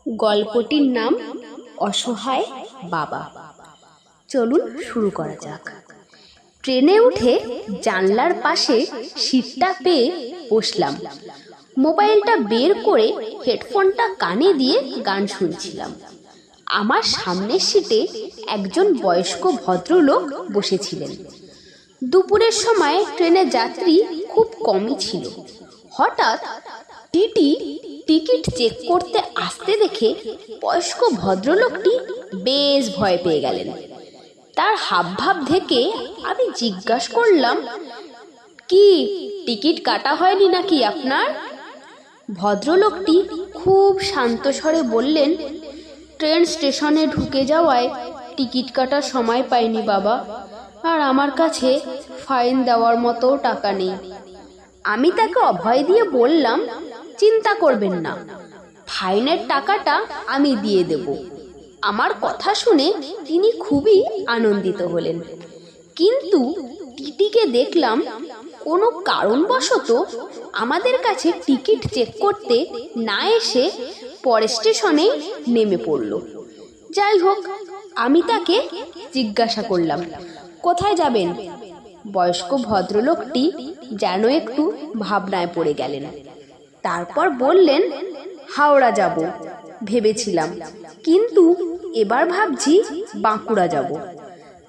গল্পটির নাম অসহায় বাবা। চলুন শুরু করা যাক। ট্রেনে উঠে জানলার পাশে সিটটা পেয়ে বসলাম। মোবাইলটা বের করে হেডফোনটা কানে দিয়ে গান শুনছিলাম। আমার সামনের সিটে একজন বয়স্ক ভদ্রলোক বসেছিলেন। দুপুরের সময় ট্রেনে যাত্রী খুব কমই ছিল। হঠাৎ টিকিট চেক করতে আসতে দেখে বয়স্ক ভদ্রলোকটি বেশ ভয় পেয়ে গেলেন। তার হাবভাব দেখে আমি জিজ্ঞাসা করলাম, কি টিকিট কাটা হয়নি নাকি আপনার? ভদ্রলোকটি খুব শান্ত স্বরে বললেন, ট্রেন স্টেশনে ঢুকে যাওয়ায় টিকিট কাটার সময় পাইনি বাবা, আর আমার কাছে ফাইন দেওয়ার মতো টাকা নেই। আমি তাকে অভয় দিয়ে বললাম, চিন্তা করবেন না, ফাইনের টাকাটা আমি দিয়ে দেব। আমার কথা শুনে তিনি খুবই আনন্দিত হলেন। কিন্তু টিটিকে দেখলাম কোনো কারণবশত আমাদের কাছে টিকিট চেক করতে না এসে পরের স্টেশনে নেমে পড়ল। যাই হোক, আমি তাকে জিজ্ঞাসা করলাম, কোথায় যাবেন? বয়স্ক ভদ্রলোকটি যেন একটু ভাবনায় পড়ে গেলেন। তারপর বললেন, হাওড়া যাব ভেবেছিলাম, কিন্তু এবার ভাবছি বাঁকুড়া যাব।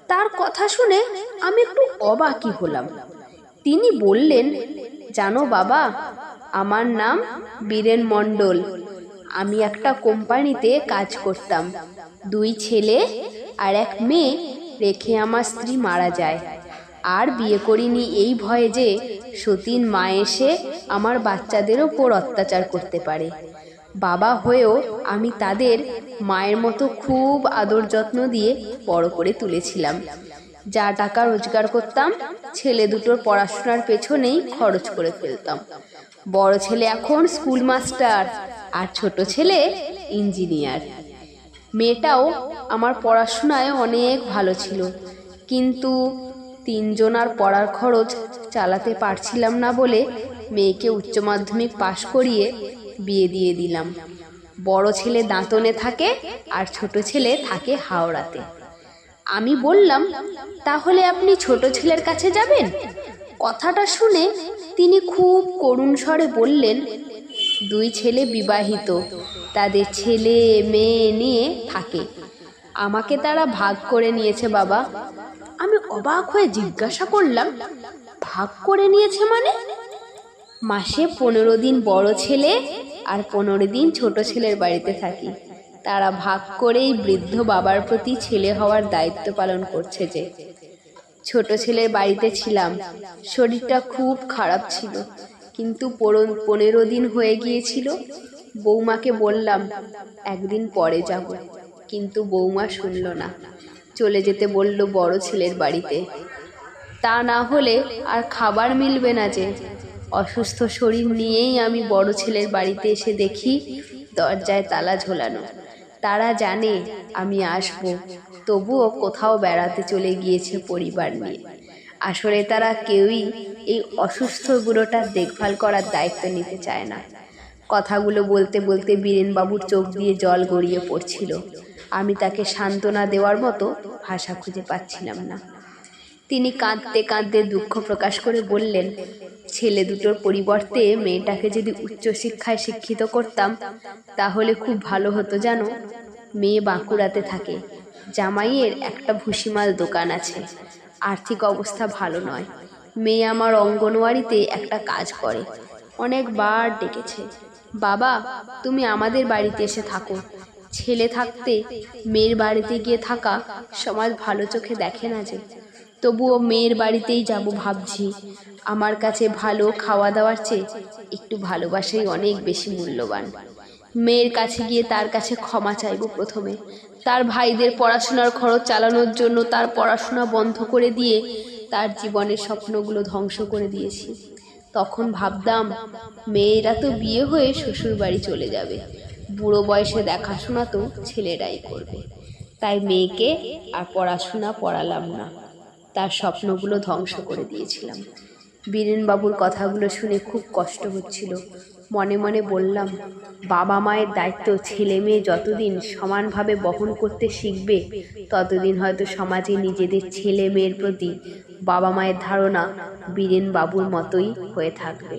তার কথা শুনে আমি একটু অবাকই হলাম। তিনি বললেন, জানো বাবা, আমার নাম বীরেন মণ্ডল। আমি একটা কোম্পানিতে কাজ করতাম। 2 ছেলে আর 1 মেয়ে রেখে আমার স্ত্রী মারা যায়। আর বিয়ে করিনি এই ভয়ে যে সতীন মা এসে আমার বাচ্চাদের ওপর অত্যাচার করতে পারে। বাবা হয়েও আমি তাদের মায়ের মতো খুব আদর যত্ন দিয়ে বড় করে তুলেছিলাম। যা টাকা রোজগার করতাম ছেলে দুটোর পড়াশোনার পেছনেই খরচ করে ফেলতাম। বড় ছেলে এখন স্কুল মাস্টার আর ছোট ছেলে ইঞ্জিনিয়ার। মেয়েটাও আমার পড়াশোনায় অনেক ভালো ছিল, কিন্তু 3 জনার পড়ার খরচ চালাতে পারছিলাম না বলে মেয়েকে উচ্চ মাধ্যমিক পাশ করিয়ে বিয়ে দিয়ে দিলাম। বড় ছেলে দাঁতনে থাকে আর ছোট ছেলে থাকে হাওড়াতে। আমি বললাম, তাহলে আপনি ছোট ছেলের কাছে যাবেন? কথাটা শুনে তিনি খুব করুণ স্বরে বললেন, 2 ছেলে বিবাহিত, তাদের ছেলে মেয়ে নিয়ে থাকে। আমাকে তারা ভাগ করে নিয়েছে বাবা। আমি অবাক হয়ে জিজ্ঞাসা করলাম, ভাগ করে নিয়েছে মানে? মাসে 15 দিন বড় ছেলে আর 15 দিন ছোট ছেলের বাড়িতে থাকি। তারা ভাগ করেই বৃদ্ধ বাবার প্রতি ছেলে হওয়ার দায়িত্ব পালন করছে। যে ছোট ছেলের বাড়িতে ছিলাম, শরীরটা খুব খারাপ ছিল, কিন্তু 15 দিন হয়ে গিয়েছিল। বৌমাকে বললাম একদিন পরে যাব, কিন্তু বৌমা শুনল না, চলে যেতে বলল বড় ছেলের বাড়িতে। তা না হলে আর খাবার মিলবে না। যে অসুস্থ শরীর নিয়েই আমি বড় ছেলের বাড়িতে এসে দেখি দরজায় তালা ঝোলানো। তারা জানে আমি আসব, তবুও কোথাও বেড়াতে চলে গিয়েছে পরিবার নিয়ে। আসলে তারা কেউই এই অসুস্থ বুড়োটার দেখভাল করার দায়িত্ব নিতে চায় না। কথাগুলো বলতে বলতে বীরেনবাবুর চোখ দিয়ে জল গড়িয়ে পড়ছিল। আমি তাকে সান্ত্বনা দেওয়ার মতো ভাষা খুঁজে পাচ্ছিলাম না। তিনি কাঁদতে কাঁদতে দুঃখ প্রকাশ করে বললেন, ছেলে দুটোর পরিবর্তে মেয়েটাকে যদি উচ্চশিক্ষায় শিক্ষিত করতাম তাহলে খুব ভালো হতো জানো। মেয়ে বাঁকুড়াতে থাকে, জামাইয়ের একটা ভুসিমাল দোকান আছে, আর্থিক অবস্থা ভালো নয়। মেয়ে আমার অঙ্গনওয়াড়িতে একটা কাজ করে। অনেকবার ডেকেছে, বাবা তুমি আমাদের বাড়িতে এসে থাকো। ছেলে থাকতে মেয়ের বাড়িতে গিয়ে থাকা সমাজ ভালো চোখে দেখে না। যে তবুও মেয়ের বাড়িতেই যাব ভাবছি। আমার কাছে ভালো খাওয়া দাওয়ার চেয়ে একটু ভালোবাসাই অনেক বেশি মূল্যবান। মেয়ের কাছে গিয়ে তার কাছে ক্ষমা চাইব প্রথমে। তার ভাইদের পড়াশোনার খরচ চালানোর জন্য তার পড়াশোনা বন্ধ করে দিয়ে তার জীবনের স্বপ্নগুলো ধ্বংস করে দিয়েছি। তখন ভাবতাম, মেয়েরা তো বিয়ে হয়ে শ্বশুর বাড়ি চলে যাবে, বুড়ো বয়সে দেখাশোনা তো ছেলেরাই করবে। তাই মেয়েকে আর পড়াশোনা পড়ালাম না, তার স্বপ্নগুলো ধ্বংস করে দিয়েছিলাম। বীরেনবাবুর কথাগুলো শুনে খুব কষ্ট হচ্ছিল। মনে মনে বললাম, বাবা মায়ের দায়িত্ব ছেলে মেয়ে যতদিন সমানভাবে বহন করতে শিখবে, ততদিন হয়তো সমাজে নিজেদের ছেলে মেয়ের প্রতি বাবা মায়ের ধারণা বীরেনবাবুর মতোই হয়ে থাকবে।